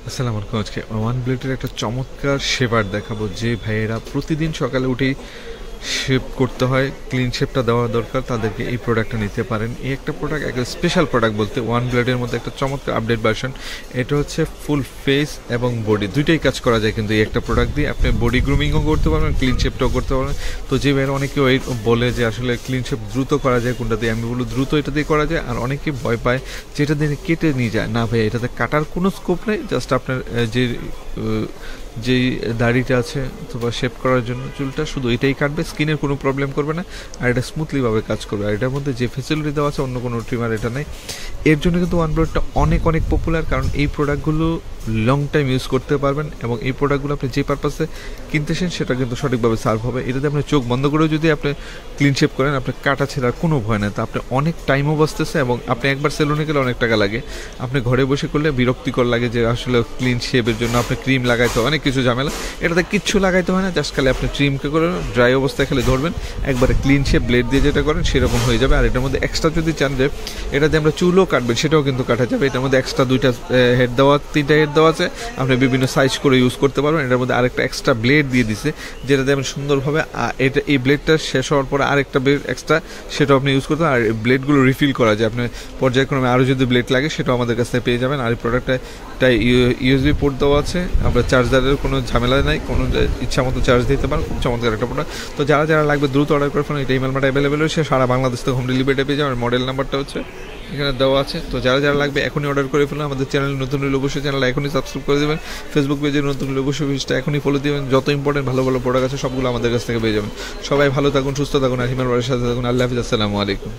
আসসালামু আলাইকুম। আজকে ওয়ান ব্লেডের একটা চমৎকার শেপার দেখাবো, যে ভাইয়েরা প্রতিদিন সকালে উঠেই শেপ করতে হয়, ক্লিন শেপটা দেওয়া দরকার, তাদেরকে এই প্রোডাক্টটা নিতে পারেন। এই একটা প্রোডাক্ট, একটা স্পেশাল প্রোডাক্ট বলতে ওয়ান ব্লেডের মধ্যে একটা চমৎকার আপডেট ভার্সন। এটা হচ্ছে ফুল ফেস এবং বডি দুইটাই কাজ করা যায়, কিন্তু এই একটা প্রোডাক্ট দিয়ে আপনি বডি গ্রুমিংও করতে পারবেন, ক্লিন শেপটাও করতে পারবেন। তো যে ভাইয়েরা অনেকে বলে যে আসলে ক্লিন শেপ দ্রুত করা যায় কোনটা দিয়ে, আমি বলবো দ্রুত এটা দিয়ে করা যায়। আর অনেকে ভয় পায় যেটা দিয়ে কেটে নিয়ে যায়, না ভাই এটাতে কাটার কোনো স্কোপ নেই। জাস্ট আপনার যেই দাড়িটা আছে অথবা শেপ করার জন্য চুলটা, শুধু এটাই কাটবে, স্কিনের কোনো প্রবলেম করবে না, আর এটা স্মুথলিভাবে কাজ করবে। আর এটার মধ্যে যে ফেসিলিটি দেওয়া আছে অন্য কোনো ট্রিমার এটা নেই। এর জন্য কিন্তু ওয়ান ব্লেডটা অনেক অনেক পপুলার, কারণ এই প্রোডাক্টগুলো লং টাইম ইউজ করতে পারবেন এবং এই প্রোডাক্টগুলো আপনি যে পারপাসে কিনতেছেন সেটা কিন্তু সঠিকভাবে সার্ভ হবে। এটাতে আপনি চোখ বন্ধ করেও যদি আপনি ক্লিন শেপ করেন, আপনার কাটা ছেঁড়ার কোনো ভয় নেই। তো আপনি অনেক টাইমও বাঁচতেছে এবং আপনি একবার সেলুনে গেলে অনেক টাকা লাগে, আপনি ঘরে বসে করলে বিরক্তিকর লাগে যে আসলে ক্লিন শেপের জন্য আপনি ক্রিম লাগাইতে হয়, অনেক কিছু ঝামেলা। এটাতে কিচ্ছু লাগাইতে হয় না, জাস্ট খালি আপনি ক্রিমকে করে ড্রাই অবস্থায় খালি ধরবেন, একবারে ক্লিন শেপ ব্লেড দিয়ে যেটা করেন সেরকম হয়ে যাবে। আর এটার মধ্যে এক্সট্রা যদি চান যে এটাতে আমরা চুলও কাটবেন, সেটাও কিন্তু কাটা যাবে। এটার মধ্যে এক্সট্রা দুইটা হেড দেওয়া, তিনটা হেড দেওয়া আছে, আপনি বিভিন্ন সাইজ করে ইউজ করতে পারবেন। এটার মধ্যে আরেকটা এক্সট্রা ব্লেড দিয়ে দিছে, যেটাতে আপনি সুন্দরভাবে এটা এই ব্লেডটা শেষ হওয়ার পরে আরেকটা ব্লেড এক্সট্রা, সেটাও আপনি ইউজ করতে পারেন। আর ব্লেডগুলো রিফিল করা যায়, আপনি পর্যায়ক্রমে আরও যদি ব্লেড লাগে সেটাও আমাদের কাছ থেকে পেয়ে যাবেন। আর এই প্রোডাক্টটা ইউএসবি পোর্ট দেওয়া আছে, আমরা চার্জারের কোনো ঝামেলা নাই, কোনো ইচ্ছা মতো চার্জ দিতে পারেন। খুব চমৎকার একটা প্রোডাক্ট। তো যারা যারা লাগবে দ্রুত অর্ডার করে ফেলুন, এটা ইমেল মার্টে অ্যাভেলেবেল রয়েছে, সারা বাংলাদেশ থেকে হোম ডেলিভারিটা পেয়ে যাবেন। মডেল নাম্বারটা হচ্ছে এখানে দেওয়া আছে। তো যারা যারা লাগবে এখনই অর্ডার করে ফেলুন। আমাদের চ্যানেল নতুন হলে অবশ্যই চ্যানেলটা এখনই সাবস্ক্রাইব করে দেবেন, ফেসবুক পেজে নতুন হলে অবশ্যই পেজটা এখনই ফলো দেবেন। যত ইম্পর্টেন্ট ভালো ভালো প্রোডাক্ট আছে সবগুলো আমাদের কাছ থেকে পেয়ে যাবেন। সবাই ভালো থাকুন, সুস্থ থাকুন, আর হিমাল বাড়ির সাথে থাকুন। আল্লাহ হাফিজ, আসসালামু আলাইকুম।